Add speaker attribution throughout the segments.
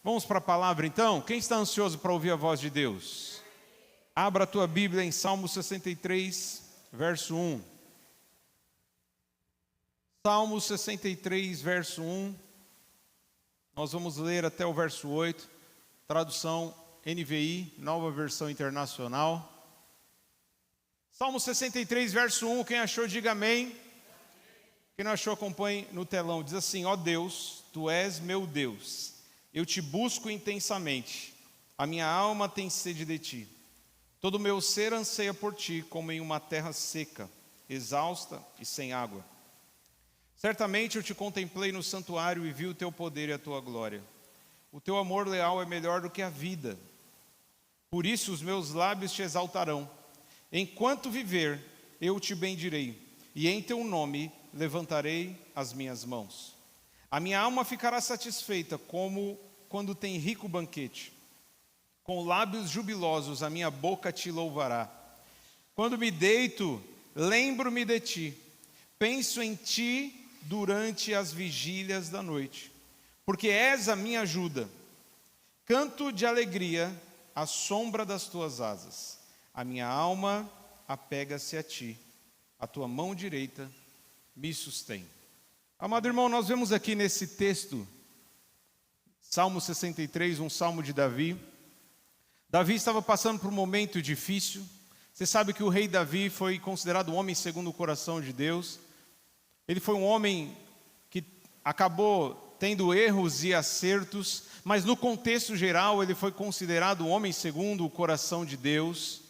Speaker 1: Vamos para a palavra então? Quem está ansioso para ouvir a voz de Deus? Abra a tua Bíblia em Salmo 63, verso 1. Salmo 63, verso 1. Nós vamos ler até o verso 8. Tradução NVI, Nova Versão Internacional. Salmo 63, verso 1. Quem achou, diga amém. Quem não achou, acompanhe no telão. Diz assim: ó Deus, Tu és meu Deus. Eu te busco intensamente, a minha alma tem sede de ti. Todo o meu ser anseia por ti, como em uma terra seca, exausta e sem água. Certamente eu te contemplei no santuário e vi o teu poder e a tua glória. O teu amor leal é melhor do que a vida. Por isso os meus lábios te exaltarão. Enquanto viver, eu te bendirei, e em teu nome levantarei as minhas mãos. A minha alma ficará satisfeita como quando tem rico banquete. Com lábios jubilosos a minha boca te louvará. Quando me deito, lembro-me de ti. Penso em ti durante as vigílias da noite, porque és a minha ajuda. Canto de alegria à sombra das tuas asas. A minha alma apega-se a ti. A tua mão direita me sustém. Amado irmão, nós vemos aqui nesse texto, Salmo 63, um salmo de Davi. Davi estava passando por um momento difícil. Você sabe que o rei Davi foi considerado um homem segundo o coração de Deus. Ele foi um homem que acabou tendo erros e acertos, mas no contexto geral ele foi considerado um homem segundo o coração de Deus,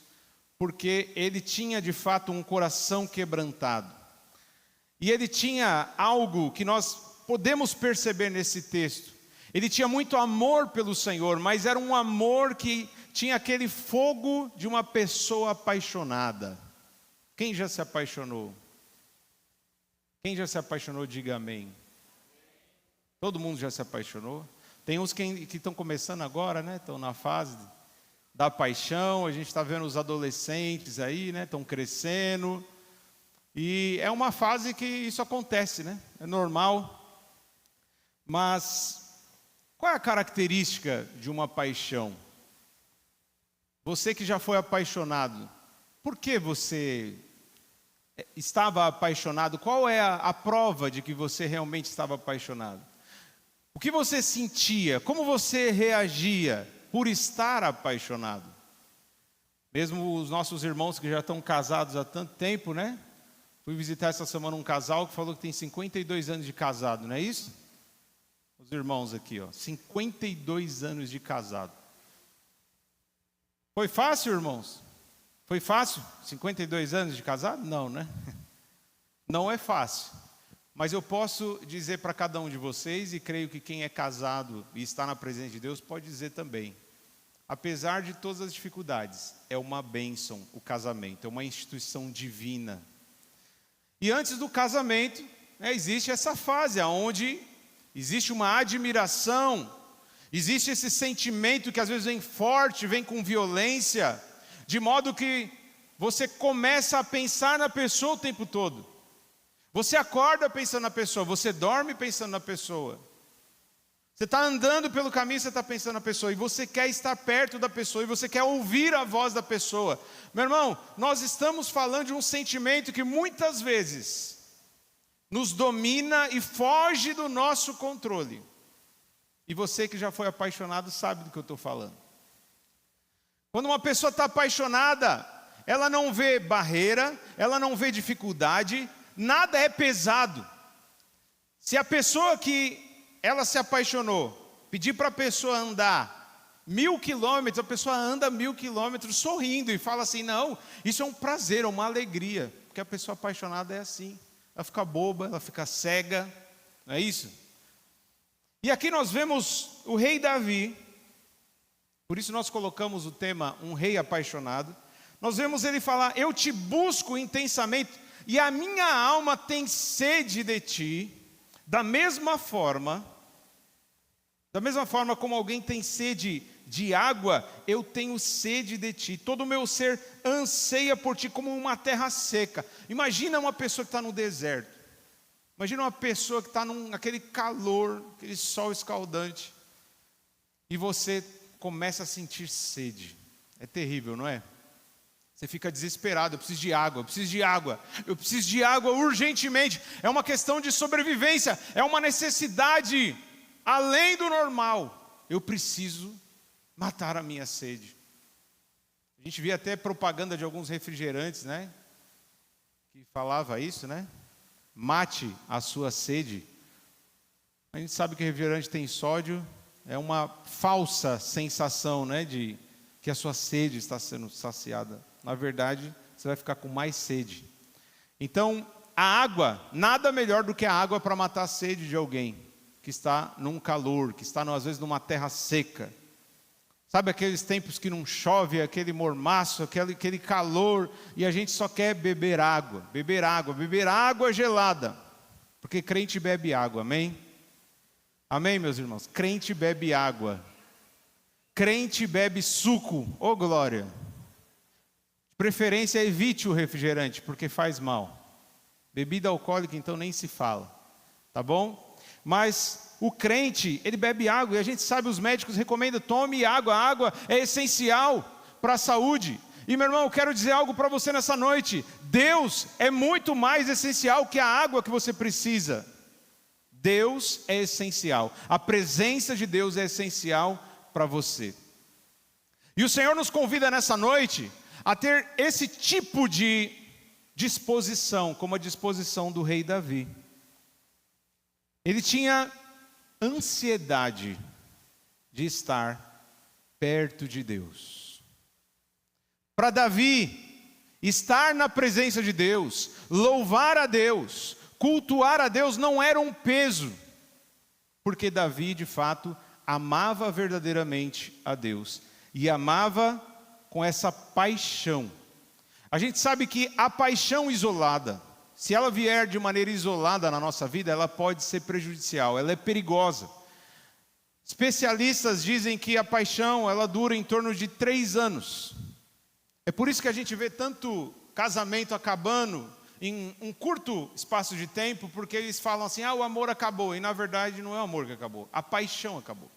Speaker 1: porque ele tinha de fato um coração quebrantado. E ele tinha algo que nós podemos perceber nesse texto. Ele tinha muito amor pelo Senhor, mas era um amor que tinha aquele fogo de uma pessoa apaixonada. Quem já se apaixonou? Quem já se apaixonou, diga amém. Todo mundo já se apaixonou? Tem uns que estão começando agora, né? Estão na fase da paixão. A gente está vendo os adolescentes aí, né? Estão crescendo. E é uma fase que isso acontece, né? É normal. Mas qual é a característica de uma paixão? Você que já foi apaixonado, por que você estava apaixonado? Qual é a prova de que você realmente estava apaixonado? O que você sentia? Como você reagia por estar apaixonado? Mesmo os nossos irmãos que já estão casados há tanto tempo, né? Fui visitar essa semana um casal que falou que tem 52 anos de casado, não é isso? Os irmãos aqui, ó, 52 anos de casado. Foi fácil, irmãos? Foi fácil? 52 anos de casado? Não, né? Não é fácil. Mas eu posso dizer para cada um de vocês, e creio que quem é casado e está na presença de Deus pode dizer também. Apesar de todas as dificuldades, é uma bênção o casamento, é uma instituição divina. E antes do casamento, existe essa fase onde existe uma admiração, existe esse sentimento que às vezes vem forte, vem com violência, de modo que você começa a pensar na pessoa o tempo todo. Você acorda pensando na pessoa, você dorme pensando na pessoa. Você está andando pelo caminho, você está pensando na pessoa, e você quer estar perto da pessoa, e você quer ouvir a voz da pessoa. Meu irmão, nós estamos falando de um sentimento que muitas vezes nos domina e foge do nosso controle. E você que já foi apaixonado sabe do que eu estou falando. Quando uma pessoa está apaixonada, ela não vê barreira, ela não vê dificuldade, nada é pesado. Se a pessoa que ela se apaixonou, pedir para a pessoa andar 1000 quilômetros, a pessoa anda 1000 quilômetros sorrindo e fala assim: não, isso é um prazer, é uma alegria, porque a pessoa apaixonada é assim, ela fica boba, ela fica cega, não é isso? E aqui nós vemos o rei Davi, por isso nós colocamos o tema um rei apaixonado. Nós vemos ele falar: eu te busco intensamente e a minha alma tem sede de ti. Da mesma forma como alguém tem sede de água, eu tenho sede de ti. Todo o meu ser anseia por ti como uma terra seca. Imagina uma pessoa que está no deserto. Imagina uma pessoa que está naquele calor, aquele sol escaldante. e você começa a sentir sede. É terrível, não é? Você fica desesperado, eu preciso de água, eu preciso de água, eu preciso de água urgentemente. É uma questão de sobrevivência, é uma necessidade além do normal. Eu preciso matar a minha sede. A gente via até propaganda de alguns refrigerantes, né? Que falava isso, né? Mate a sua sede. A gente sabe que refrigerante tem sódio, é uma falsa sensação, né? De que a sua sede está sendo saciada. Na verdade, você vai ficar com mais sede. Então, a água, nada melhor do que a água para matar a sede de alguém que está num calor, que está às vezes numa terra seca. Sabe aqueles tempos que não chove, aquele mormaço, aquele calor, e a gente só quer beber água, beber água, beber água gelada. Porque crente bebe água, amém? Amém, meus irmãos? Crente bebe água. Crente bebe suco, ô glória. Preferência, evite o refrigerante, porque faz mal. Bebida alcoólica, então, nem se fala. Tá bom? Mas o crente, ele bebe água, e a gente sabe, os médicos recomendam, tome água. A água é essencial para a saúde. E, meu irmão, eu quero dizer algo para você nessa noite. Deus é muito mais essencial que a água que você precisa. Deus é essencial. A presença de Deus é essencial para você. E o Senhor nos convida nessa noite a ter esse tipo de disposição, como a disposição do rei Davi. Ele tinha ansiedade de estar perto de Deus. Para Davi, estar na presença de Deus, louvar a Deus, cultuar a Deus não era um peso, porque Davi, de fato, amava verdadeiramente a Deus, e amava com essa paixão. A gente sabe que a paixão isolada, se ela vier de maneira isolada na nossa vida, ela pode ser prejudicial, ela é perigosa. Especialistas dizem que a paixão, ela dura em torno de 3 anos. É por isso que a gente vê tanto casamento acabando em um curto espaço de tempo, porque eles falam assim, o amor acabou, e na verdade não é o amor que acabou, a paixão acabou.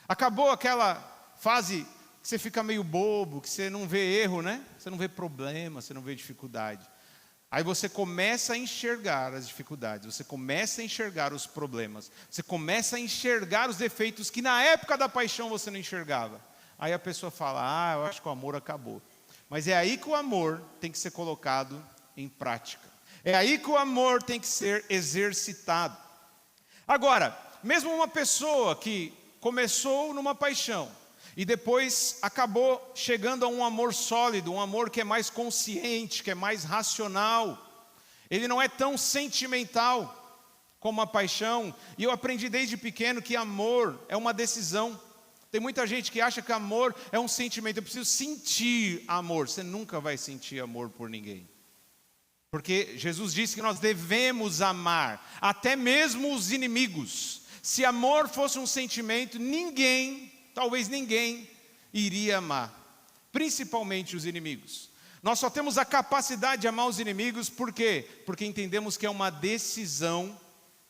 Speaker 1: Acabou aquela fase que você fica meio bobo, que você não vê erro, né? Você não vê problema, você não vê dificuldade. Aí você começa a enxergar as dificuldades, você começa a enxergar os problemas, você começa a enxergar os defeitos que na época da paixão você não enxergava. Aí a pessoa fala, eu acho que o amor acabou. Mas é aí que o amor tem que ser colocado em prática. É aí que o amor tem que ser exercitado. Agora, mesmo uma pessoa que começou numa paixão, e depois acabou chegando a um amor sólido, um amor que é mais consciente, que é mais racional. Ele não é tão sentimental como a paixão. E eu aprendi desde pequeno que amor é uma decisão. Tem muita gente que acha que amor é um sentimento. Eu preciso sentir amor. Você nunca vai sentir amor por ninguém. Porque Jesus disse que nós devemos amar, até mesmo os inimigos. Se amor fosse um sentimento, talvez ninguém iria amar, principalmente os inimigos. Nós só temos a capacidade de amar os inimigos, por quê? Porque entendemos que é uma decisão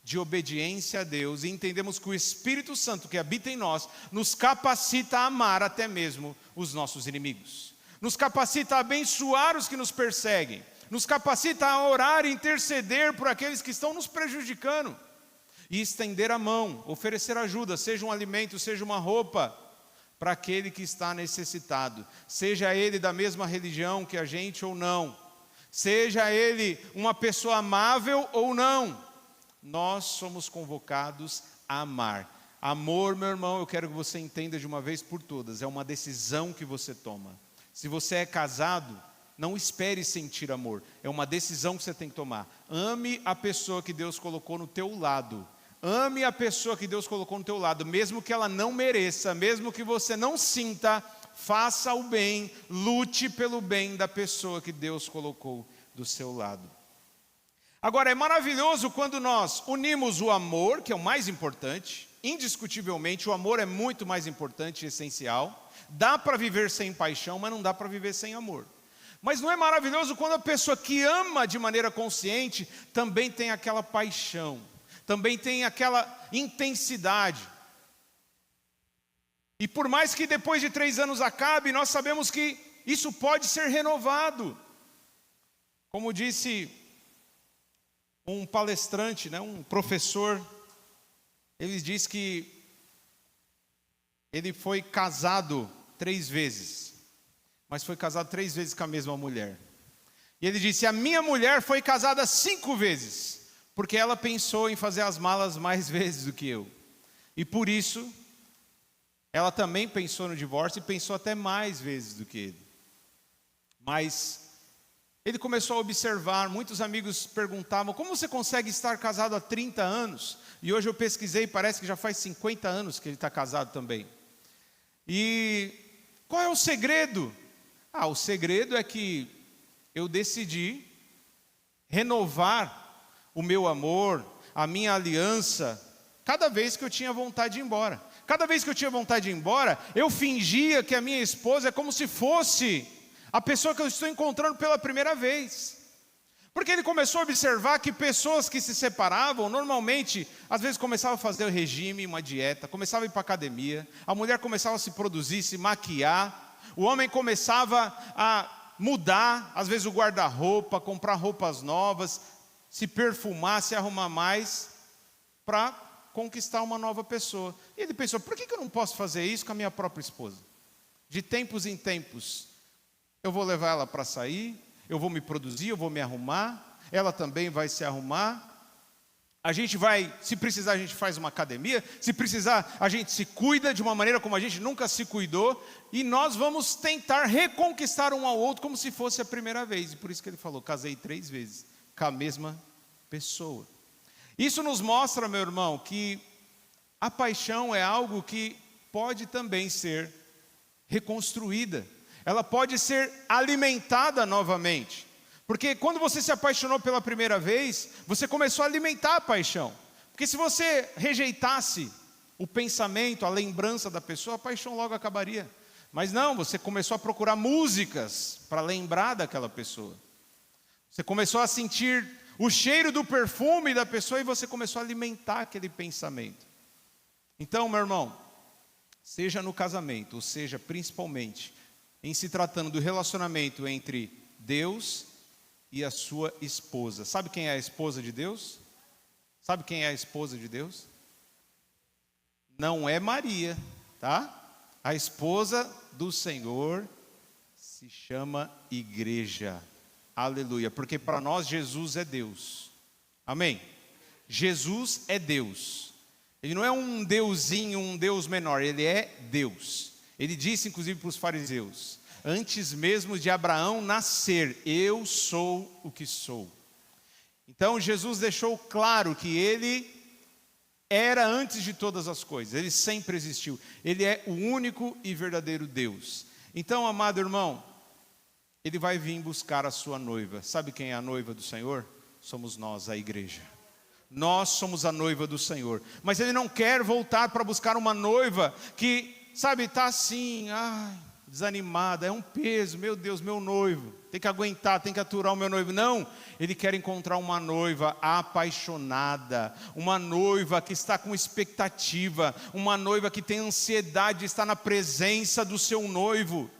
Speaker 1: de obediência a Deus, e entendemos que o Espírito Santo que habita em nós, nos capacita a amar até mesmo os nossos inimigos. Nos capacita a abençoar os que nos perseguem, nos capacita a orar e interceder por aqueles que estão nos prejudicando. E estender a mão, oferecer ajuda, seja um alimento, seja uma roupa, para aquele que está necessitado. Seja ele da mesma religião que a gente ou não. Seja ele uma pessoa amável ou não. Nós somos convocados a amar. Amor, meu irmão, eu quero que você entenda de uma vez por todas, é uma decisão que você toma. Se você é casado, não espere sentir amor, é uma decisão que você tem que tomar. Ame a pessoa que Deus colocou no teu lado. Ame a pessoa que Deus colocou no teu lado, mesmo que ela não mereça, mesmo que você não sinta, faça o bem, lute pelo bem da pessoa que Deus colocou do seu lado. Agora, é maravilhoso quando nós unimos o amor, que é o mais importante, indiscutivelmente o amor é muito mais importante e essencial. Dá para viver sem paixão, mas não dá para viver sem amor. Mas não é maravilhoso quando a pessoa que ama de maneira consciente também tem aquela paixão, também tem aquela intensidade. E por mais que depois de 3 anos acabe, nós sabemos que isso pode ser renovado. Como disse um palestrante, um professor, ele disse que ele foi casado 3 vezes, mas foi casado 3 vezes com a mesma mulher. E ele disse: a minha mulher foi casada 5 vezes, porque ela pensou em fazer as malas mais vezes do que eu. E por isso, ela também pensou no divórcio e pensou até mais vezes do que ele. Mas ele começou a observar, muitos amigos perguntavam: como você consegue estar casado há 30 anos? E hoje eu pesquisei, parece que já faz 50 anos que ele está casado também. E qual é o segredo? O segredo é que eu decidi renovar o meu amor, a minha aliança, cada vez que eu tinha vontade de ir embora. Cada vez que eu tinha vontade de ir embora, eu fingia que a minha esposa é como se fosse a pessoa que eu estou encontrando pela primeira vez. Porque ele começou a observar que pessoas que se separavam, normalmente, às vezes começavam a fazer o regime, uma dieta, começava a ir para a academia, a mulher começava a se produzir, se maquiar, o homem começava a mudar, às vezes o guarda-roupa, comprar roupas novas, se perfumar, se arrumar mais, para conquistar uma nova pessoa. E ele pensou: por que eu não posso fazer isso com a minha própria esposa? De tempos em tempos, eu vou levar ela para sair, eu vou me produzir, eu vou me arrumar, ela também vai se arrumar, a gente vai, se precisar a gente faz uma academia, se precisar a gente se cuida de uma maneira como a gente nunca se cuidou, e nós vamos tentar reconquistar um ao outro como se fosse a primeira vez. E por isso que ele falou: casei 3 vezes com a mesma pessoa. Isso nos mostra, meu irmão, que a paixão é algo que pode também ser reconstruída. Ela pode ser alimentada novamente. Porque quando você se apaixonou pela primeira vez, você começou a alimentar a paixão. Porque se você rejeitasse o pensamento, a lembrança da pessoa, a paixão logo acabaria. Mas não, você começou a procurar músicas para lembrar daquela pessoa. Você começou a sentir o cheiro do perfume da pessoa e você começou a alimentar aquele pensamento. Então, meu irmão, seja no casamento, ou seja, principalmente em se tratando do relacionamento entre Deus e a sua esposa. Sabe quem é a esposa de Deus? Sabe quem é a esposa de Deus? Não é Maria, tá? A esposa do Senhor se chama igreja. Aleluia, porque para nós Jesus é Deus. Amém? Jesus é Deus. Ele não é um deusinho, um Deus menor, ele é Deus. Ele disse inclusive para os fariseus: antes mesmo de Abraão nascer, eu sou o que sou. Então Jesus deixou claro que ele era antes de todas as coisas, ele sempre existiu, ele é o único e verdadeiro Deus. Então, amado irmão, ele vai vir buscar a sua noiva. Sabe quem é a noiva do Senhor? Somos nós, a igreja. Nós somos a noiva do Senhor. Mas ele não quer voltar para buscar uma noiva que, sabe, está assim, desanimada, é um peso, meu Deus, meu noivo, tem que aguentar, tem que aturar o meu noivo. Não, ele quer encontrar uma noiva apaixonada, uma noiva que está com expectativa, uma noiva que tem ansiedade de estar na presença do seu noivo.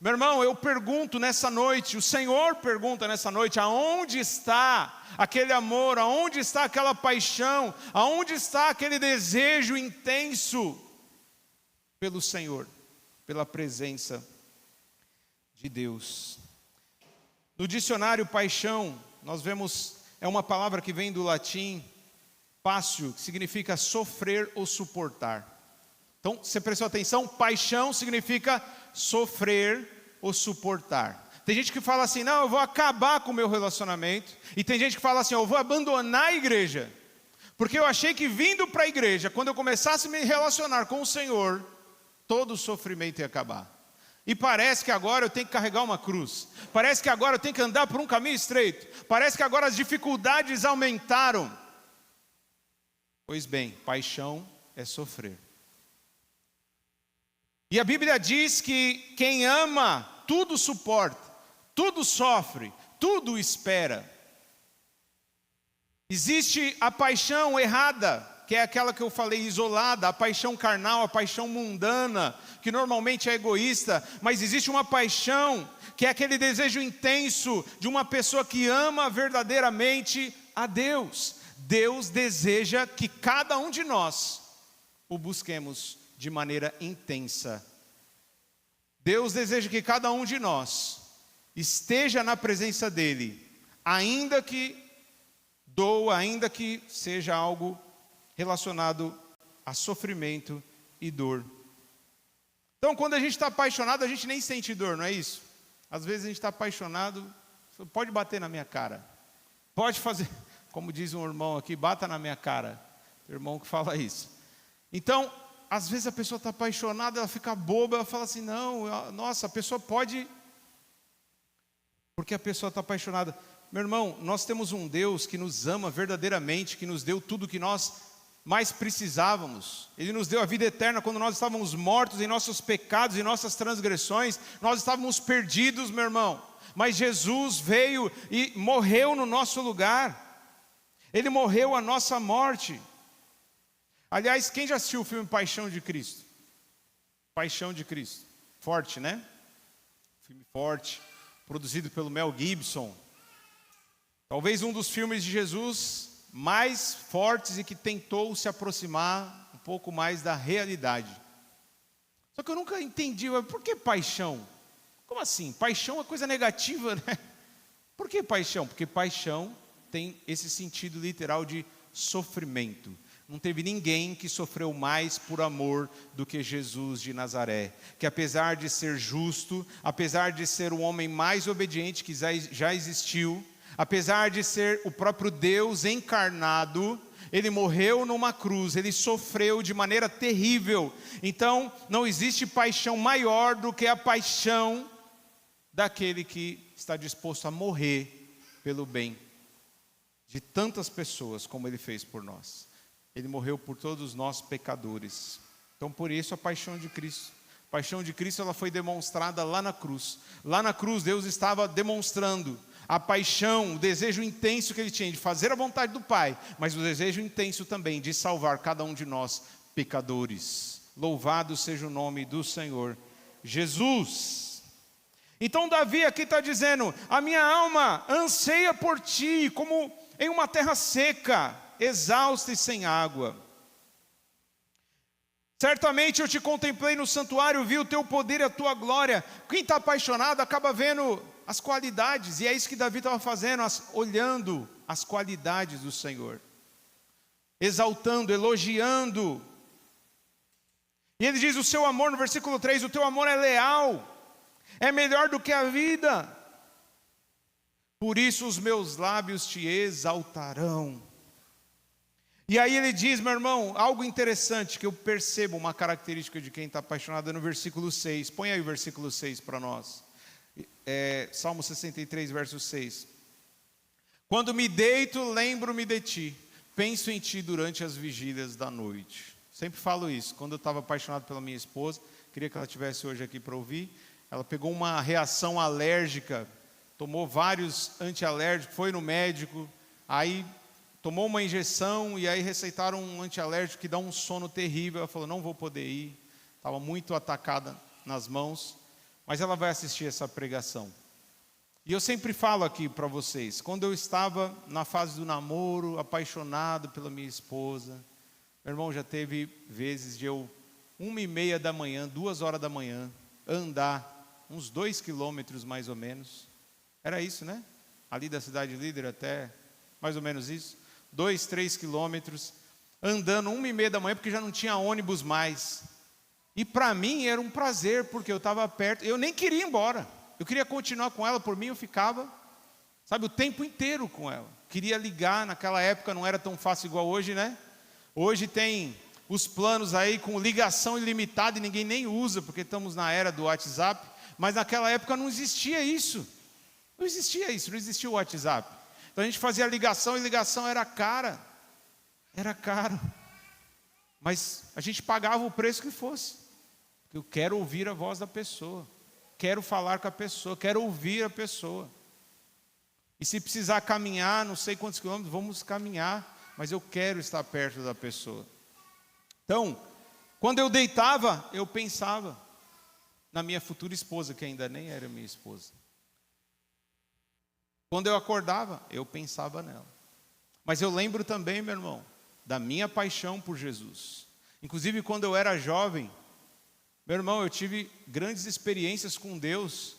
Speaker 1: Meu irmão, eu pergunto nessa noite, o Senhor pergunta nessa noite: aonde está aquele amor, aonde está aquela paixão, aonde está aquele desejo intenso pelo Senhor, pela presença de Deus? No dicionário paixão, nós vemos, é uma palavra que vem do latim pássio, que significa sofrer ou suportar. Então, você prestou atenção? Paixão significa sofrer ou suportar. Tem gente que fala assim: não, eu vou acabar com o meu relacionamento. E tem gente que fala assim: eu vou abandonar a igreja, porque eu achei que vindo para a igreja, quando eu começasse a me relacionar com o Senhor, todo o sofrimento ia acabar. E parece que agora eu tenho que carregar uma cruz, parece que agora eu tenho que andar por um caminho estreito, parece que agora as dificuldades aumentaram. Pois bem, paixão é sofrer. E a Bíblia diz que quem ama, tudo suporta, tudo sofre, tudo espera. Existe a paixão errada, que é aquela que eu falei, isolada, a paixão carnal, a paixão mundana, que normalmente é egoísta, mas existe uma paixão que é aquele desejo intenso de uma pessoa que ama verdadeiramente a Deus. Deus deseja que cada um de nós o busquemos de maneira intensa. Deus deseja que cada um de nós esteja na presença dEle, ainda que doa, ainda que seja algo relacionado a sofrimento e dor. Então, quando a gente está apaixonado, a gente nem sente dor, não é isso? Às vezes a gente está apaixonado, pode bater na minha cara, pode fazer, como diz um irmão aqui, bata na minha cara, o irmão que fala isso. Então, às vezes a pessoa está apaixonada, ela fica boba, ela fala assim, não, nossa, a pessoa pode, porque a pessoa está apaixonada. Meu irmão, nós temos um Deus que nos ama verdadeiramente, que nos deu tudo que nós mais precisávamos. Ele nos deu a vida eterna quando nós estávamos mortos em nossos pecados e nossas transgressões. Nós estávamos perdidos, meu irmão. Mas Jesus veio e morreu no nosso lugar. Ele morreu a nossa morte. Aliás, quem já assistiu o filme Paixão de Cristo? Paixão de Cristo. Forte, né? Filme forte, produzido pelo Mel Gibson. Talvez um dos filmes de Jesus mais fortes e que tentou se aproximar um pouco mais da realidade. Só que eu nunca entendi, por que paixão? Como assim? Paixão é coisa negativa, né? Por que paixão? Porque paixão tem esse sentido literal de sofrimento. Não teve ninguém que sofreu mais por amor do que Jesus de Nazaré, que apesar de ser justo, apesar de ser o homem mais obediente que já existiu, apesar de ser o próprio Deus encarnado, ele morreu numa cruz, ele sofreu de maneira terrível. Então, não existe paixão maior do que a paixão daquele que está disposto a morrer pelo bem de tantas pessoas como ele fez por nós. Ele morreu por todos nós pecadores. Então, por isso a paixão de Cristo. A paixão de Cristo, ela foi demonstrada lá na cruz. Lá na cruz, Deus estava demonstrando a paixão, o desejo intenso que ele tinha de fazer a vontade do Pai, mas o desejo intenso também de salvar cada um de nós pecadores. Louvado seja o nome do Senhor Jesus. Então Davi aqui está dizendo, a minha alma anseia por ti, como em uma terra seca, exausta e sem água. Certamente eu te contemplei no santuário, vi o teu poder e a tua glória. Quem está apaixonado acaba vendo as qualidades, e é isso que Davi estava fazendo, olhando as qualidades do Senhor, exaltando, elogiando. E ele diz, o seu amor, no versículo 3, o teu amor é leal, é melhor do que a vida, por isso os meus lábios te exaltarão. E aí ele diz, meu irmão, algo interessante que eu percebo, uma característica de quem está apaixonado, é no versículo 6, põe aí o versículo 6 para nós. Salmo 63, verso 6. Quando me deito, lembro-me de ti, penso em ti durante as vigílias da noite. Sempre falo isso, quando eu estava apaixonado pela minha esposa, queria que ela estivesse hoje aqui para ouvir, ela pegou uma reação alérgica, tomou vários antialérgicos, foi no médico, aí tomou uma injeção e aí receitaram um antialérgico que dá um sono terrível, ela falou, não vou poder ir, estava muito atacada nas mãos. Mas ela vai assistir essa pregação. E eu sempre falo aqui para vocês, quando eu estava na fase do namoro, apaixonado pela minha esposa, meu irmão, já teve vezes de eu, 1h30 da manhã, 2h da manhã, andar uns 2 quilômetros mais ou menos. Era isso, né? Ali da Cidade Líder até mais ou menos isso. 2, 3 quilômetros, andando 1h30 da manhã, porque já não tinha ônibus mais. E para mim era um prazer, porque eu estava perto, eu nem queria ir embora, eu queria continuar com ela, por mim eu ficava, sabe, o tempo inteiro com ela, queria ligar, naquela época não era tão fácil igual hoje, né? Hoje tem os planos aí com ligação ilimitada e ninguém nem usa, porque estamos na era do WhatsApp, mas naquela época não existia isso, não existia o WhatsApp, então a gente fazia ligação e ligação era caro, mas a gente pagava o preço que fosse. Eu quero ouvir a voz da pessoa, quero falar com a pessoa, quero ouvir a pessoa. E se precisar caminhar, não sei quantos quilômetros, vamos caminhar. mas eu quero estar perto da pessoa. Então, quando eu deitava, eu pensava na minha futura esposa, que ainda nem era minha esposa. Quando eu acordava, eu pensava nela. Mas eu lembro também, meu irmão, da minha paixão por Jesus. Inclusive, quando eu era jovem, meu irmão, eu tive grandes experiências com Deus.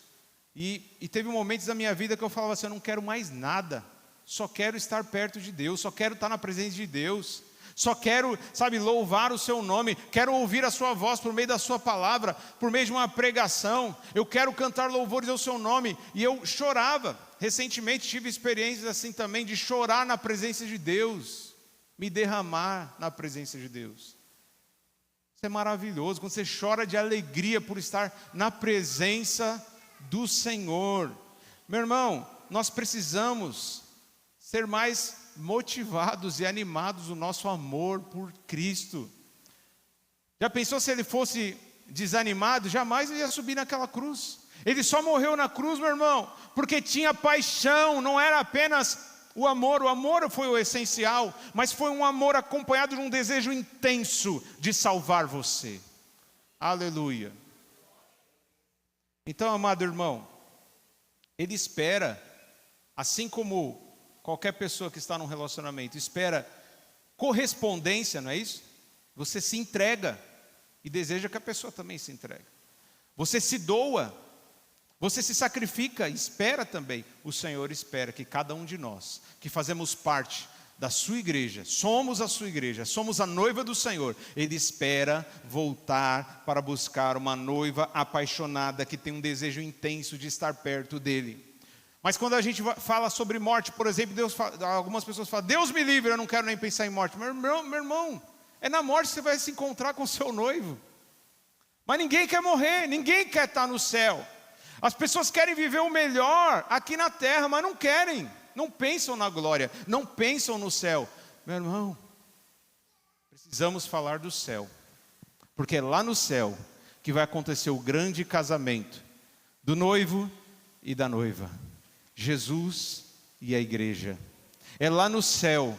Speaker 1: E teve momentos da minha vida que eu falava assim, eu não quero mais nada. Só quero estar perto de Deus, só quero estar na presença de Deus. Só quero, louvar o seu nome. Quero ouvir a sua voz por meio da sua palavra, por meio de uma pregação. Eu quero cantar louvores ao seu nome. E eu chorava. Recentemente tive experiências assim também, de chorar na presença de Deus. Me derramar na presença de Deus. Isso é maravilhoso, quando você chora de alegria por estar na presença do Senhor. Meu irmão, nós precisamos ser mais motivados e animados no nosso amor por Cristo. Já pensou se ele fosse desanimado? Jamais ele ia subir naquela cruz. Ele só morreu na cruz, meu irmão, porque tinha paixão, não era apenas o amor foi o essencial, mas foi um amor acompanhado de um desejo intenso de salvar você. Aleluia. Então, amado irmão, ele espera, assim como qualquer pessoa que está num relacionamento, espera correspondência, não é isso? Você se entrega e deseja que a pessoa também se entregue. Você se doa, você se sacrifica, espera também. O Senhor espera que cada um de nós, que fazemos parte da sua igreja, somos a sua igreja, somos a noiva do Senhor. Ele espera voltar para buscar uma noiva apaixonada, que tem um desejo intenso de estar perto dele. Mas quando a gente fala sobre morte, por exemplo, algumas pessoas falam, Deus me livre, eu não quero nem pensar em morte. Meu irmão, é na morte que você vai se encontrar com o seu noivo. Mas ninguém quer morrer, ninguém quer estar no céu. As pessoas querem viver o melhor aqui na terra, mas não querem. Não pensam na glória, não pensam no céu. Meu irmão, precisamos falar do céu. Porque é lá no céu que vai acontecer o grande casamento do noivo e da noiva. Jesus e a igreja. É lá no céu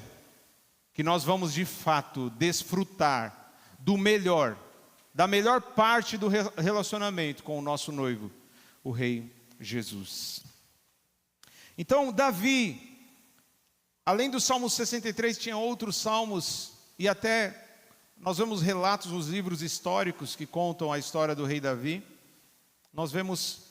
Speaker 1: que nós vamos de fato desfrutar do melhor, da melhor parte do relacionamento com o nosso noivo, o Rei Jesus. Então Davi, além do Salmo 63, tinha outros salmos, e até nós vemos relatos nos livros históricos que contam a história do rei Davi. Nós vemos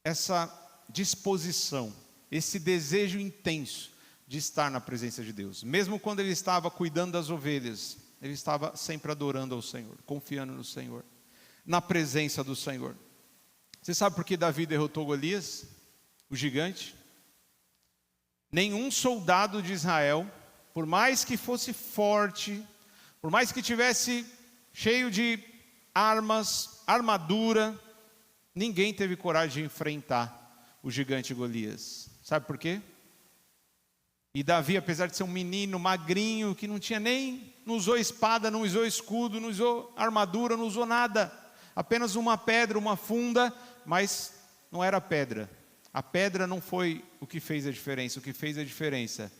Speaker 1: essa disposição, esse desejo intenso de estar na presença de Deus. Mesmo quando ele estava cuidando das ovelhas, ele estava sempre adorando ao Senhor, confiando no Senhor, na presença do Senhor. Você sabe por que Davi derrotou Golias, o gigante? Nenhum soldado de Israel, por mais que fosse forte, por mais que tivesse cheio de armas, armadura, ninguém teve coragem de enfrentar o gigante Golias. Sabe por quê? E Davi, apesar de ser um menino magrinho, que não usou espada, não usou escudo, não usou armadura, não usou nada, apenas uma pedra, uma funda, mas não era pedra. A pedra não foi o que fez a diferença. O que fez a diferença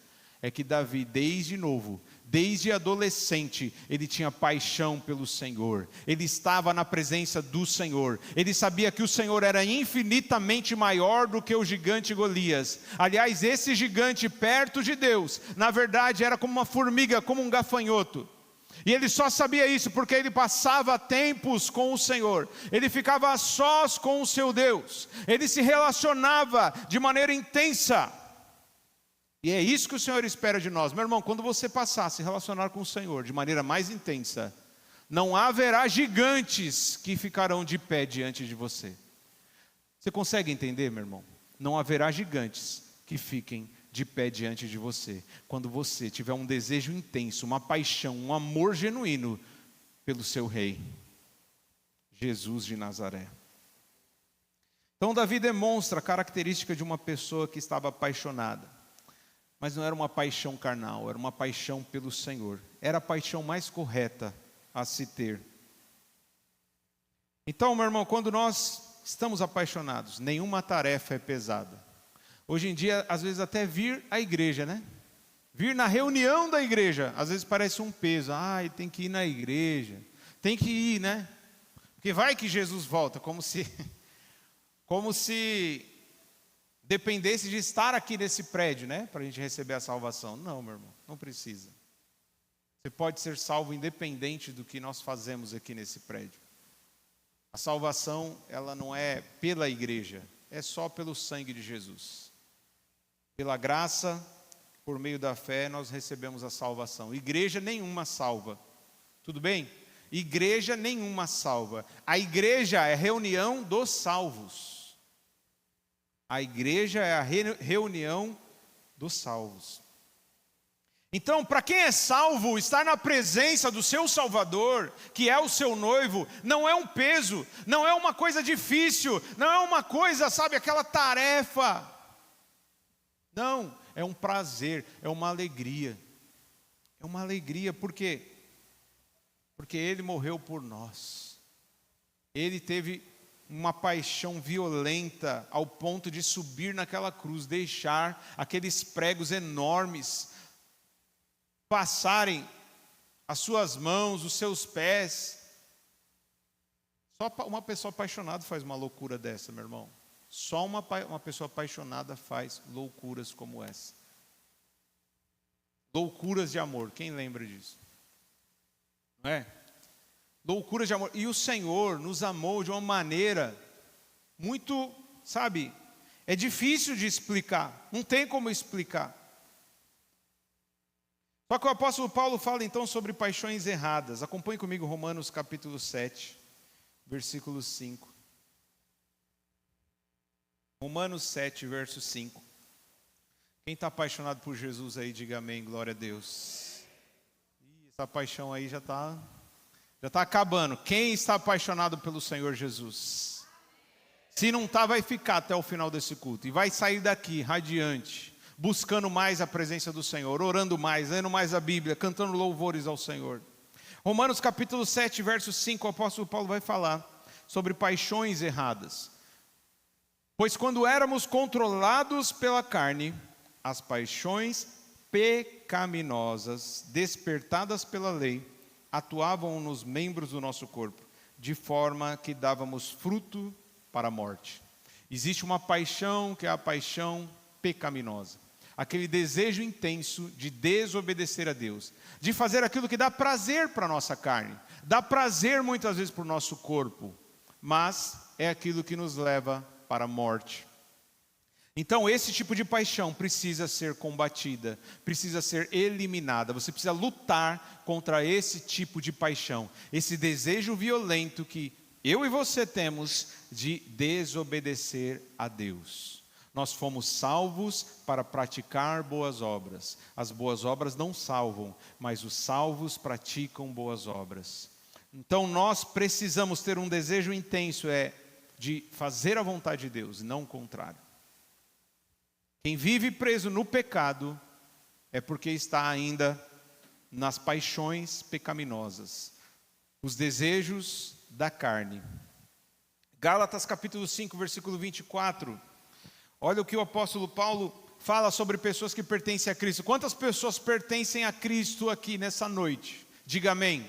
Speaker 1: é que Davi, desde novo, desde adolescente, ele tinha paixão pelo Senhor. Ele estava na presença do Senhor. Ele sabia que o Senhor era infinitamente maior do que o gigante Golias. Aliás, esse gigante perto de Deus, na verdade era como uma formiga, como um gafanhoto. E ele só sabia isso porque ele passava tempos com o Senhor. Ele ficava a sós com o seu Deus. Ele se relacionava de maneira intensa. E é isso que o Senhor espera de nós. Meu irmão, quando você passar a se relacionar com o Senhor de maneira mais intensa, não haverá gigantes que ficarão de pé diante de você. Você consegue entender, meu irmão? Não haverá gigantes que fiquem de pé diante de você, quando você tiver um desejo intenso, uma paixão, um amor genuíno pelo seu Rei, Jesus de Nazaré. Então Davi demonstra a característica de uma pessoa que estava apaixonada, mas não era uma paixão carnal, era uma paixão pelo Senhor, era a paixão mais correta a se ter. Então, meu irmão, quando nós estamos apaixonados, nenhuma tarefa é pesada. Hoje em dia, às vezes até vir à igreja, né? Vir na reunião da igreja, às vezes parece um peso. Tem que ir na igreja. Tem que ir, né? Porque vai que Jesus volta, como se dependesse de estar aqui nesse prédio, né? Para a gente receber a salvação. Não, meu irmão, não precisa. Você pode ser salvo independente do que nós fazemos aqui nesse prédio. A salvação, ela não é pela igreja, é só pelo sangue de Jesus. Pela graça, por meio da fé, nós recebemos a salvação. Igreja nenhuma salva. Tudo bem? Igreja nenhuma salva. A igreja é a reunião dos salvos. A igreja é a reunião dos salvos. Então, para quem é salvo, estar na presença do seu Salvador, que é o seu noivo, não é um peso, não é uma coisa difícil, não é uma coisa, sabe, aquela tarefa. Não, é um prazer, é uma alegria. É uma alegria, por quê? Porque Ele morreu por nós. Ele teve uma paixão violenta ao ponto de subir naquela cruz, deixar aqueles pregos enormes passarem as suas mãos, os seus pés. Só uma pessoa apaixonada faz uma loucura dessa, meu irmão. Só uma pessoa apaixonada faz loucuras como essa. Loucuras de amor, quem lembra disso? Não é? Loucuras de amor. E o Senhor nos amou de uma maneira muito, sabe, é difícil de explicar, não tem como explicar. Só que o apóstolo Paulo fala então sobre paixões erradas. Acompanhe comigo Romanos capítulo 7, versículo 5. Romanos 7, verso 5. Quem está apaixonado por Jesus aí, diga amém, glória a Deus. Essa paixão aí já está acabando. Quem está apaixonado pelo Senhor Jesus? Se não está, vai ficar até o final desse culto. E vai sair daqui radiante, buscando mais a presença do Senhor, orando mais, lendo mais a Bíblia, cantando louvores ao Senhor. Romanos capítulo 7, verso 5, o apóstolo Paulo vai falar sobre paixões erradas. Pois quando éramos controlados pela carne, as paixões pecaminosas, despertadas pela lei, atuavam nos membros do nosso corpo, de forma que dávamos fruto para a morte. Existe uma paixão que é a paixão pecaminosa. Aquele desejo intenso de desobedecer a Deus, de fazer aquilo que dá prazer para a nossa carne, dá prazer muitas vezes para o nosso corpo, mas é aquilo que nos leva para a morte. Então esse tipo de paixão precisa ser combatida, precisa ser eliminada. Você precisa lutar contra esse tipo de paixão, esse desejo violento que eu e você temos de desobedecer a Deus. Nós fomos salvos para praticar boas obras. As boas obras não salvam, mas os salvos praticam boas obras. Então nós precisamos ter um desejo intenso, de fazer a vontade de Deus, e não o contrário. Quem vive preso no pecado é porque está ainda nas paixões pecaminosas, os desejos da carne. Gálatas capítulo 5, versículo 24. Olha o que o apóstolo Paulo fala sobre pessoas que pertencem a Cristo. Quantas pessoas pertencem a Cristo aqui nessa noite? Diga amém.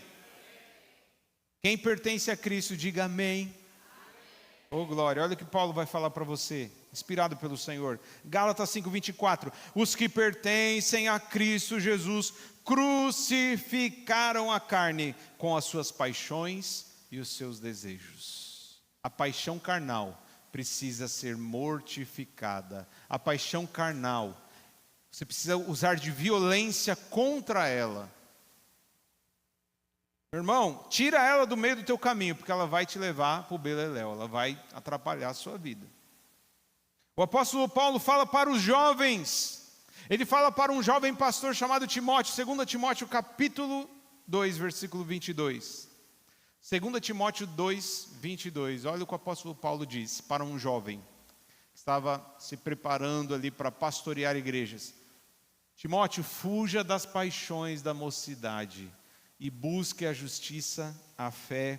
Speaker 1: Quem pertence a Cristo, diga amém. Oh glória, olha o que Paulo vai falar para você, inspirado pelo Senhor. Gálatas 5, 24. Os que pertencem a Cristo Jesus crucificaram a carne com as suas paixões e os seus desejos. A paixão carnal precisa ser mortificada. A paixão carnal, você precisa usar de violência contra ela. Meu irmão, tira ela do meio do teu caminho, porque ela vai te levar para o beleléu, ela vai atrapalhar a sua vida. O apóstolo Paulo fala para os jovens, ele fala para um jovem pastor chamado Timóteo, 2 Timóteo capítulo 2, versículo 22. 2 Timóteo 2, 22, olha o que o apóstolo Paulo diz para um jovem que estava se preparando ali para pastorear igrejas. Timóteo, fuja das paixões da mocidade e busque a justiça, a fé,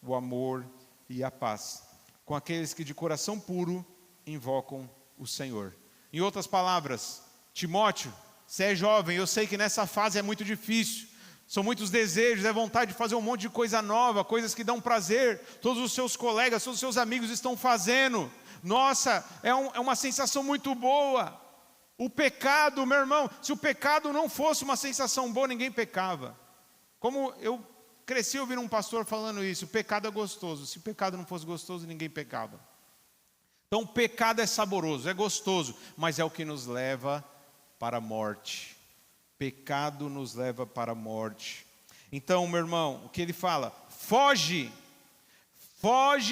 Speaker 1: o amor e a paz, com aqueles que de coração puro invocam o Senhor. Em outras palavras, Timóteo, Você é jovem, eu sei que nessa fase é muito difícil. São muitos desejos, é vontade de fazer um monte de coisa nova, coisas que dão prazer. Todos os seus colegas, todos os seus amigos estão fazendo. Nossa, é uma sensação muito boa. O pecado, meu irmão, se o pecado não fosse uma sensação boa, ninguém pecava. Como eu cresci ouvindo um pastor falando isso, o pecado é gostoso. Se o pecado não fosse gostoso, ninguém pecava. Então o pecado é saboroso, é gostoso, mas é o que nos leva para a morte. Pecado nos leva para a morte. Então, meu irmão, o que ele fala? Foge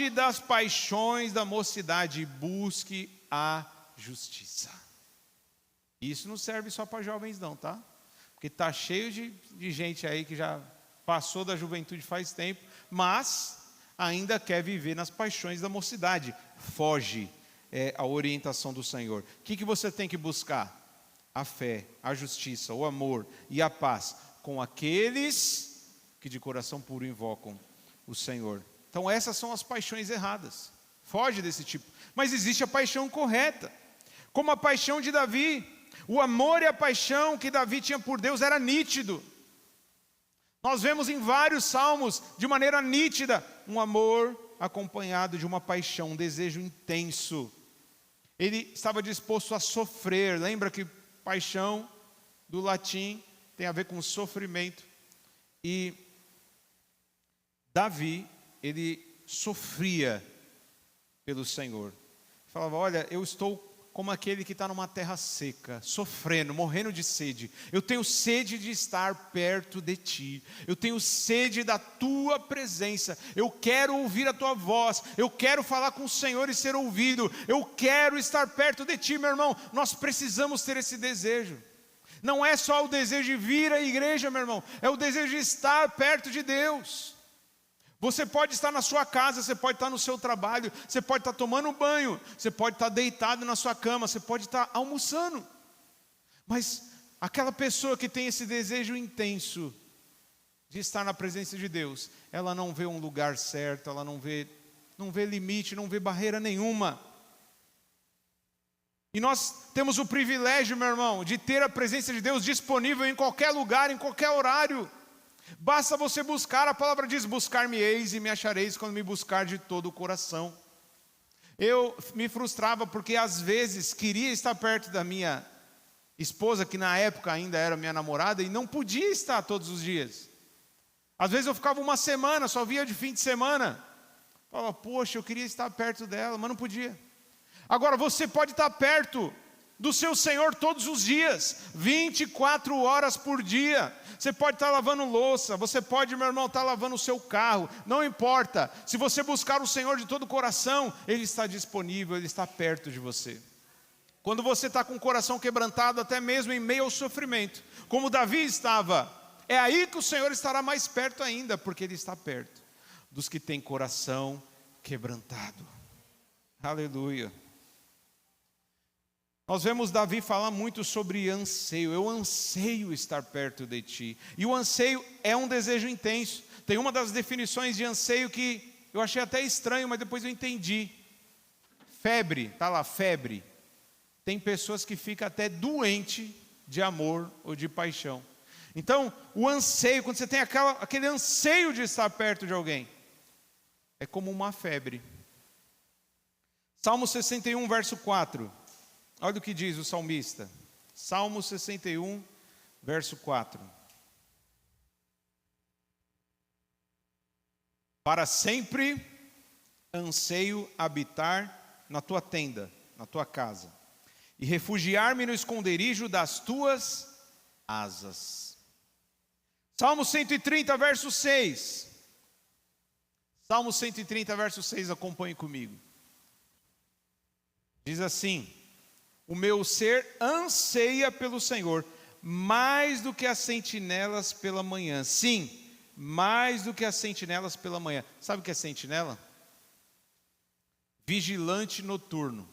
Speaker 1: das paixões da mocidade e busque a justiça. Isso não serve só para jovens não, tá? Porque está cheio de gente aí que já passou da juventude faz tempo, mas ainda quer viver nas paixões da mocidade. Foge, é a orientação do Senhor. O que você tem que buscar? A fé, a justiça, o amor e a paz com aqueles que de coração puro invocam o Senhor. Então essas são as paixões erradas. Foge desse tipo. Mas existe a paixão correta, como a paixão de Davi. O amor e a paixão que Davi tinha por Deus era nítido. Nós vemos em vários salmos, de maneira nítida, um amor acompanhado de uma paixão, um desejo intenso. Ele estava disposto a sofrer. Lembra que paixão, do latim, tem a ver com sofrimento. E Davi, ele sofria pelo Senhor. Falava, olha, eu estou como aquele que está numa terra seca, sofrendo, morrendo de sede. Eu tenho sede de estar perto de ti. Eu tenho sede da tua presença. Eu quero ouvir a tua voz. Eu quero falar com o Senhor e ser ouvido. Eu quero estar perto de ti, meu irmão. Nós precisamos ter esse desejo. Não é só o desejo de vir à igreja, meu irmão. É o desejo de estar perto de Deus. Você pode estar na sua casa, você pode estar no seu trabalho, você pode estar tomando um banho, você pode estar deitado na sua cama, você pode estar almoçando. Mas aquela pessoa que tem esse desejo intenso de estar na presença de Deus, ela não vê um lugar certo, ela não vê limite, não vê barreira nenhuma. E nós temos o privilégio, meu irmão, de ter a presença de Deus disponível em qualquer lugar, em qualquer horário. Basta você buscar, a palavra diz, buscar-me-eis e me achareis quando me buscar de todo o coração. Eu me frustrava porque às vezes queria estar perto da minha esposa, que na época ainda era minha namorada, e não podia estar todos os dias. Às vezes eu ficava uma semana, só via de fim de semana. Falava, poxa, eu queria estar perto dela, mas não podia. Agora você pode estar perto do seu Senhor todos os dias, 24 horas por dia. Você pode estar lavando louça, você pode, meu irmão, estar lavando o seu carro, não importa. Se você buscar o Senhor de todo o coração, Ele está disponível, Ele está perto de você. Quando você está com o coração quebrantado, até mesmo em meio ao sofrimento, como Davi estava, é aí que o Senhor estará mais perto ainda, porque Ele está perto dos que têm coração quebrantado. Aleluia. Nós vemos Davi falar muito sobre anseio. Eu anseio estar perto de ti. E o anseio é um desejo intenso. Tem uma das definições de anseio que eu achei até estranho, mas depois eu entendi. Febre, está lá, febre. Tem pessoas que ficam até doente de amor ou de paixão. Então, o anseio, quando você tem aquele anseio de estar perto de alguém, é como uma febre. Salmo 61, verso 4. Olha o que diz o salmista. Salmo 61, verso 4. Para sempre anseio habitar na tua tenda, na tua casa, e refugiar-me no esconderijo das tuas asas. Salmo 130, verso 6. Salmo 130, verso 6, acompanhe comigo. Diz assim: o meu ser anseia pelo Senhor, mais do que as sentinelas pela manhã. Sim, mais do que as sentinelas pela manhã. Sabe o que é sentinela? Vigilante noturno.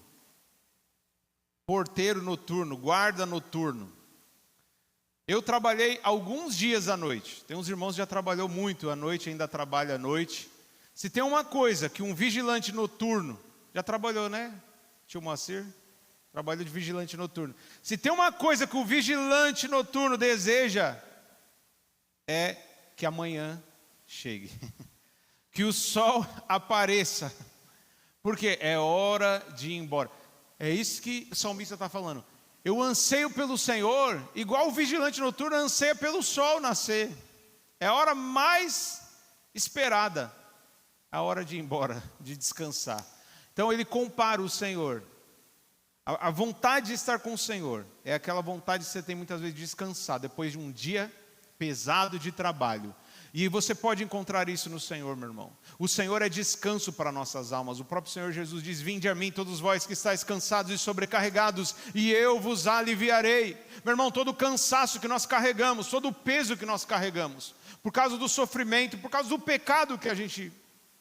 Speaker 1: Porteiro noturno, guarda noturno. Eu trabalhei alguns dias à noite. Tem uns irmãos que já trabalhou muito à noite, ainda trabalha à noite. Se tem uma coisa que um vigilante noturno, já trabalhou, né, tio Moacir? trabalhou de vigilante noturno. Se tem uma coisa que o vigilante noturno deseja, é que amanhã chegue. Que o sol apareça. Porque é hora de ir embora. É isso que o salmista está falando. Eu anseio pelo Senhor, igual o vigilante noturno anseia pelo sol nascer. É a hora mais esperada. A hora de ir embora, de descansar. Então ele compara o Senhor. A vontade de estar com o Senhor é aquela vontade que você tem muitas vezes de descansar depois de um dia pesado de trabalho. E você pode encontrar isso no Senhor, meu irmão. O Senhor é descanso para nossas almas. O próprio Senhor Jesus diz: vinde a mim todos vós que estáis cansados e sobrecarregados, e eu vos aliviarei. Meu irmão, todo o cansaço que nós carregamos, todo o peso que nós carregamos, por causa do sofrimento, por causa do pecado que a gente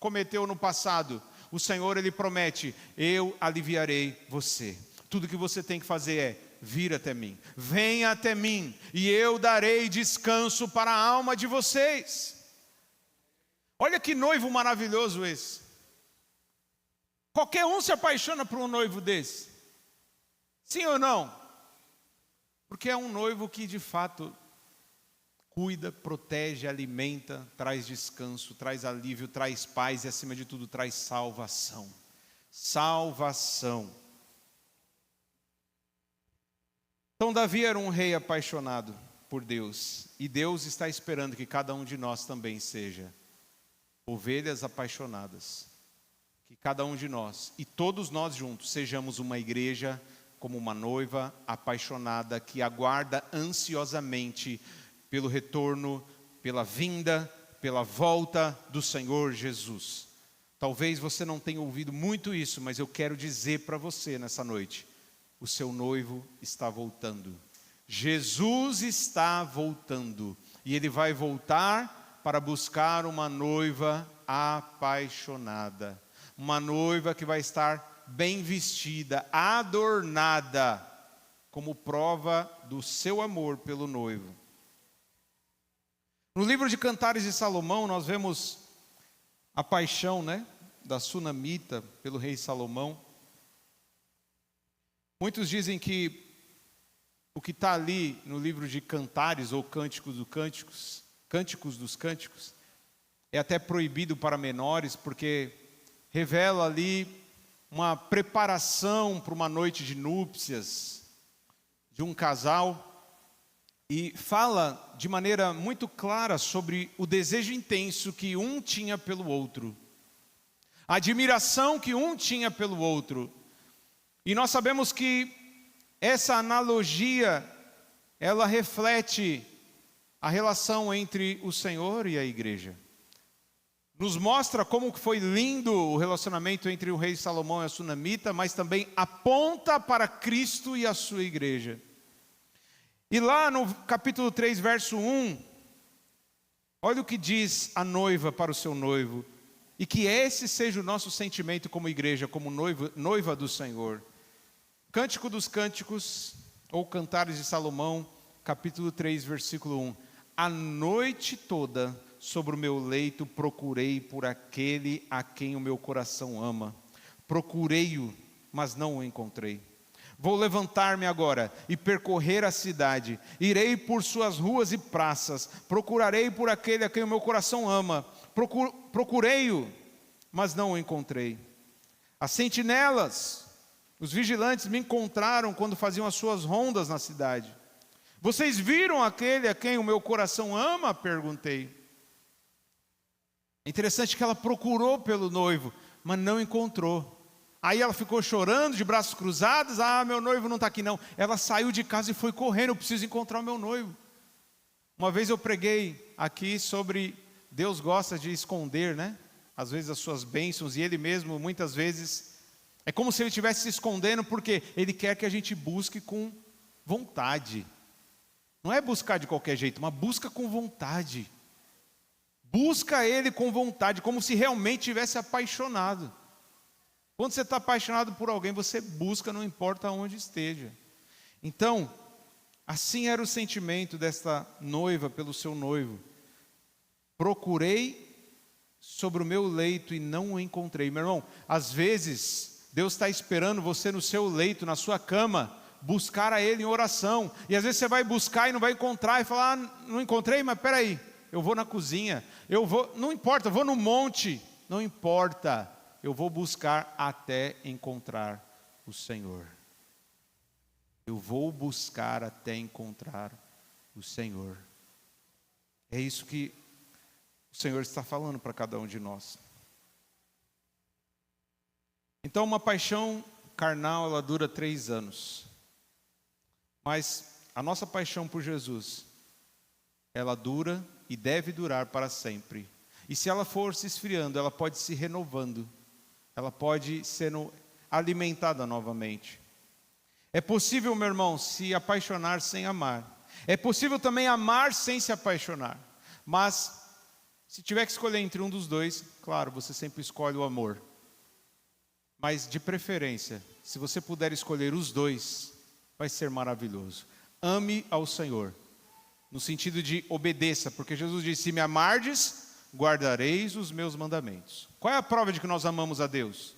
Speaker 1: cometeu no passado, o Senhor, Ele promete: eu aliviarei você. Tudo que você tem que fazer é vir até mim, venha até mim, e eu darei descanso para a alma de vocês. Olha que noivo maravilhoso esse. Qualquer um se apaixona por um noivo desse, sim ou não? Porque é um noivo que de fato cuida, protege, alimenta, traz descanso, traz alívio, traz paz e acima de tudo traz salvação. Salvação. Então Davi era um rei apaixonado por Deus, e Deus está esperando que cada um de nós também seja ovelhas apaixonadas. Que cada um de nós, e todos nós juntos, sejamos uma igreja como uma noiva apaixonada que aguarda ansiosamente pelo retorno, pela vinda, pela volta do Senhor Jesus. Talvez você não tenha ouvido muito isso, mas eu quero dizer para você nessa noite: o seu noivo está voltando. Jesus está voltando. E Ele vai voltar para buscar uma noiva apaixonada. Uma noiva que vai estar bem vestida, adornada, como prova do seu amor pelo noivo. No livro de Cantares de Salomão, nós vemos a paixão, da sunamita pelo rei Salomão. Muitos dizem que o que está ali no livro de Cantares, ou Cânticos dos Cânticos, é até proibido para menores, porque revela ali uma preparação para uma noite de núpcias de um casal, e fala de maneira muito clara sobre o desejo intenso que um tinha pelo outro, a admiração que um tinha pelo outro. E nós sabemos que essa analogia, ela reflete a relação entre o Senhor e a igreja. Nos mostra como foi lindo o relacionamento entre o rei Salomão e a sunamita, mas também aponta para Cristo e a sua igreja. E lá no capítulo 3, verso 1, olha o que diz a noiva para o seu noivo: e que esse seja o nosso sentimento como igreja, como noiva do Senhor. Cântico dos Cânticos, ou Cantares de Salomão, capítulo 3, versículo 1. A noite toda sobre o meu leito procurei por aquele a quem o meu coração ama. Procurei-o, mas não o encontrei. Vou levantar-me agora e percorrer a cidade. Irei por suas ruas e praças. Procurarei por aquele a quem o meu coração ama. Procurei-o, mas não o encontrei. As sentinelas, os vigilantes me encontraram quando faziam as suas rondas na cidade. Vocês viram aquele a quem o meu coração ama? Perguntei. É interessante que ela procurou pelo noivo, mas não encontrou. Aí ela ficou chorando, de braços cruzados: ah, meu noivo não está aqui não. Ela saiu de casa e foi correndo: eu preciso encontrar o meu noivo. Uma vez eu preguei aqui sobre Deus gosta de esconder, às vezes as suas bênçãos, e Ele mesmo muitas vezes é como se Ele estivesse se escondendo, porque Ele quer que a gente busque com vontade. Não é buscar de qualquer jeito, mas busca com vontade. Busca Ele com vontade, como se realmente tivesse apaixonado. Quando você está apaixonado por alguém, você busca, não importa onde esteja. Então, assim era o sentimento desta noiva pelo seu noivo. Procurei sobre o meu leito e não o encontrei. Meu irmão, às vezes Deus está esperando você no seu leito, na sua cama, buscar a Ele em oração. E às vezes você vai buscar e não vai encontrar, e falar, não encontrei, mas peraí, eu vou na cozinha, não importa, eu vou no monte, não importa, eu vou buscar até encontrar o Senhor. Eu vou buscar até encontrar o Senhor. É isso que o Senhor está falando para cada um de nós. Então, uma paixão carnal, ela dura 3 anos. Mas a nossa paixão por Jesus, ela dura e deve durar para sempre. E se ela for se esfriando, ela pode se renovando. Ela pode sendo alimentada novamente. É possível, meu irmão, se apaixonar sem amar. É possível também amar sem se apaixonar. Mas, se tiver que escolher entre um dos dois, claro, você sempre escolhe o amor. Mas, de preferência, se você puder escolher os dois, vai ser maravilhoso. Ame ao Senhor, no sentido de obedeça, porque Jesus disse, se me amardes, guardareis os meus mandamentos. Qual é a prova de que nós amamos a Deus?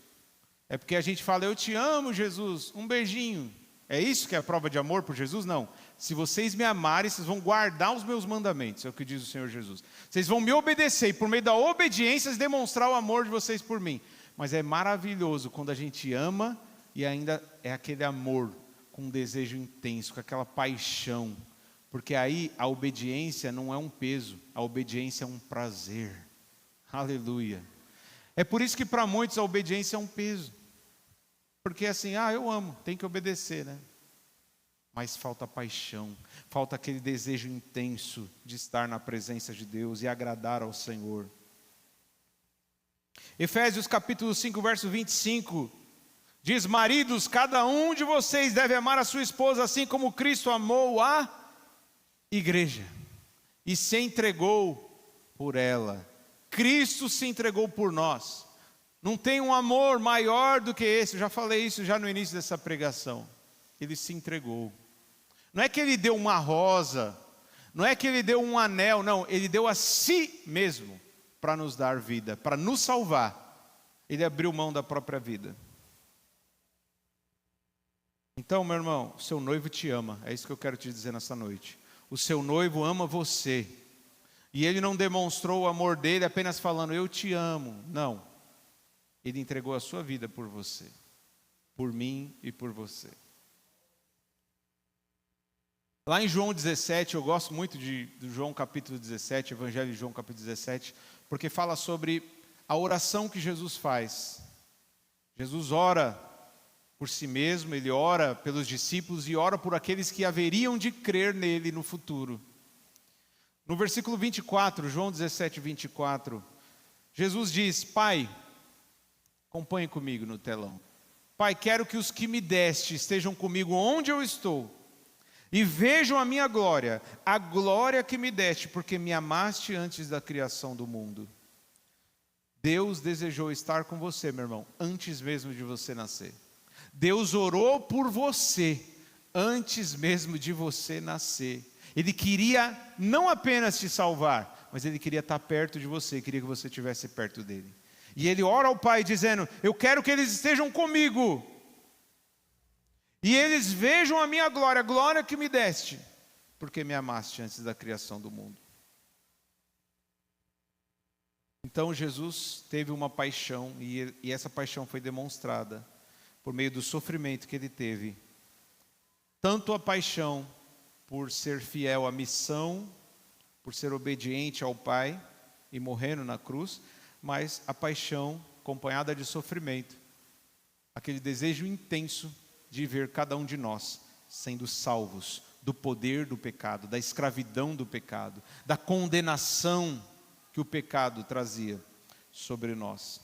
Speaker 1: É porque a gente fala, eu te amo, Jesus, um beijinho. É isso que é a prova de amor por Jesus? Não. Se vocês me amarem, vocês vão guardar os meus mandamentos, é o que diz o Senhor Jesus. Vocês vão me obedecer, e por meio da obediência, demonstrar o amor de vocês por mim. Mas é maravilhoso quando a gente ama, e ainda é aquele amor, com um desejo intenso, com aquela paixão. Porque aí a obediência não é um peso, a obediência é um prazer. Aleluia. É por isso que para muitos a obediência é um peso. Porque assim, eu amo, tem que obedecer, né? Mas falta paixão, falta aquele desejo intenso de estar na presença de Deus e agradar ao Senhor. Efésios capítulo 5, verso 25, diz, maridos, cada um de vocês deve amar a sua esposa assim como Cristo amou a igreja e se entregou por ela. Cristo se entregou por nós. Não tem um amor maior do que esse. Eu já falei isso já no início dessa pregação. Ele se entregou. Não é que ele deu uma rosa, não é que ele deu um anel, não. Ele deu a si mesmo para nos dar vida, para nos salvar. Ele abriu mão da própria vida. Então, meu irmão, o seu noivo te ama. É isso que eu quero te dizer nessa noite. O seu noivo ama você. E ele não demonstrou o amor dele apenas falando, eu te amo. Não. Ele entregou a sua vida por você. Por mim e por você. Lá em João 17, eu gosto muito do João capítulo 17, Evangelho de João capítulo 17, porque fala sobre a oração que Jesus faz. Jesus ora por si mesmo, ele ora pelos discípulos e ora por aqueles que haveriam de crer nele no futuro. No versículo 24, João 17, 24, Jesus diz, Pai, acompanhe comigo no telão. Pai, quero que os que me deste estejam comigo onde eu estou e vejam a minha glória, a glória que me deste, porque me amaste antes da criação do mundo. Deus desejou estar com você, meu irmão, antes mesmo de você nascer. Deus orou por você antes mesmo de você nascer. Ele queria não apenas te salvar, mas Ele queria estar perto de você, queria que você estivesse perto dEle. E Ele ora ao Pai dizendo, eu quero que eles estejam comigo. E eles vejam a minha glória, a glória que me deste, porque me amaste antes da criação do mundo. Então Jesus teve uma paixão, e essa paixão foi demonstrada por meio do sofrimento que Ele teve. Tanto a paixão por ser fiel à missão, por ser obediente ao Pai e morrendo na cruz, mas a paixão acompanhada de sofrimento, aquele desejo intenso de ver cada um de nós sendo salvos do poder do pecado, da escravidão do pecado, da condenação que o pecado trazia sobre nós.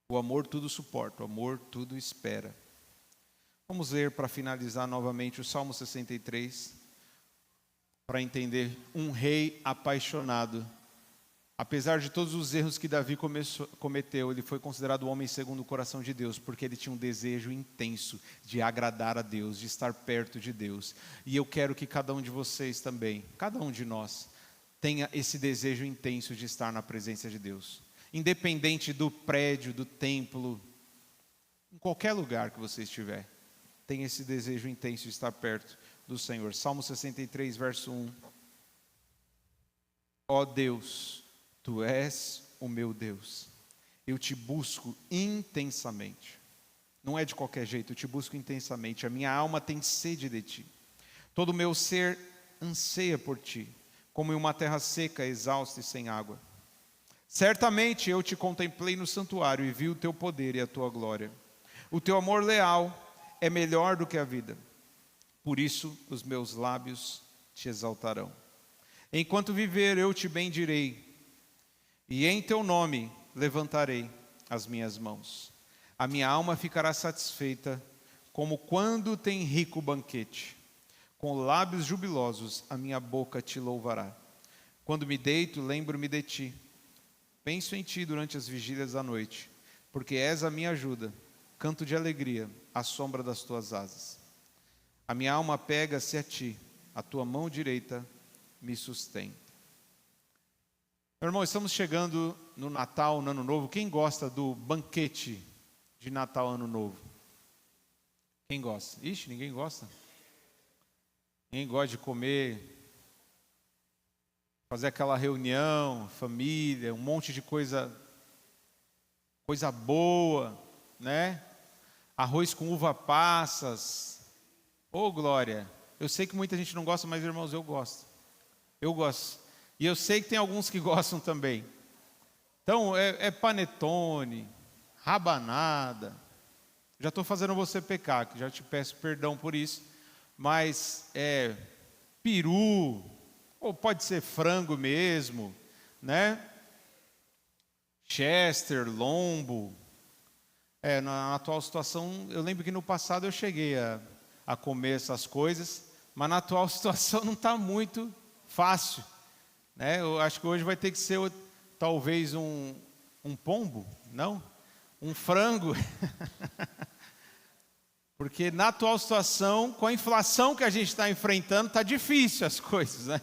Speaker 1: O amor tudo suporta, o amor tudo espera. Vamos ler para finalizar novamente o Salmo 63, para entender um rei apaixonado. Apesar de todos os erros que Davi cometeu, ele foi considerado o homem segundo o coração de Deus, porque ele tinha um desejo intenso de agradar a Deus, de estar perto de Deus. E eu quero que cada um de vocês também, cada um de nós, tenha esse desejo intenso de estar na presença de Deus. Independente do prédio, do templo, Em qualquer lugar que você estiver, tenha esse desejo intenso de estar perto do Senhor. Salmo 63, verso 1. Ó Deus, Tu és o meu Deus. Eu te busco intensamente. Não é de qualquer jeito, eu te busco intensamente. A minha alma tem sede de Ti. Todo o meu ser anseia por Ti, como em uma terra seca, exausta e sem água. Certamente eu te contemplei no santuário e vi o Teu poder e a Tua glória. O Teu amor leal é melhor do que a vida. Por isso os meus lábios Te exaltarão. Enquanto viver eu Te bendirei, e em Teu nome levantarei as minhas mãos. A minha alma ficará satisfeita, como quando tem rico banquete. Com lábios jubilosos a minha boca Te louvará. Quando me deito, lembro-me de Ti. Penso em Ti durante as vigílias da noite, porque és a minha ajuda. Canto de alegria à sombra das Tuas asas. A minha alma apega-se a Ti, a Tua mão direita me sustenta. Meu irmão, estamos chegando no Natal, no Ano Novo. Quem gosta do banquete de Natal, Ano Novo? Quem gosta? Ixi, ninguém gosta? Ninguém gosta de comer, fazer aquela reunião, família, um monte de coisa boa, né? Arroz com uva passas. Ô, glória! Eu sei que muita gente não gosta, mas irmãos, eu gosto. Eu gosto. E eu sei que tem alguns que gostam também. Então, é panetone, rabanada. Já estou fazendo você pecar, que já te peço perdão por isso. Mas peru, ou pode ser frango mesmo, né? Chester, lombo. Na atual situação, eu lembro que no passado eu cheguei a comer essas coisas, mas na atual situação não está muito fácil. Né? Eu acho que hoje vai ter que ser talvez um pombo, não? Um frango. Porque na atual situação, com a inflação que a gente está enfrentando, está difícil as coisas, né?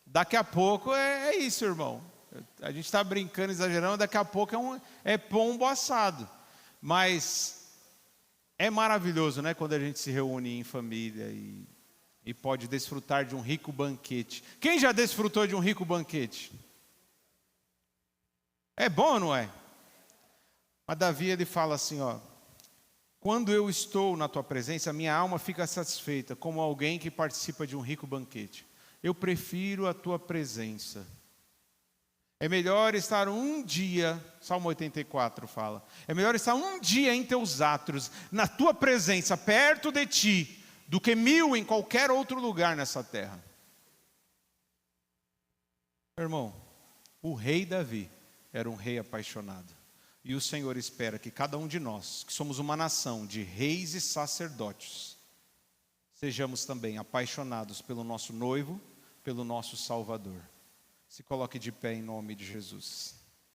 Speaker 1: Daqui a pouco é isso, irmão. A gente está brincando, exagerando, daqui a pouco é pombo assado. Mas é maravilhoso, né? Quando a gente se reúne em família e pode desfrutar de um rico banquete. Quem já desfrutou de um rico banquete? É bom, não é? Mas Davi, ele fala assim, ó: quando eu estou na tua presença, a minha alma fica satisfeita, como alguém que participa de um rico banquete. Eu prefiro a tua presença. É melhor estar um dia, Salmo 84 fala, é melhor estar um dia em teus átrios, na tua presença, perto de ti, do que 1000 em qualquer outro lugar nessa terra. Meu irmão, o rei Davi era um rei apaixonado. E o Senhor espera que cada um de nós, que somos uma nação de reis e sacerdotes, sejamos também apaixonados pelo nosso noivo, pelo nosso Salvador. Se coloque de pé em nome de Jesus.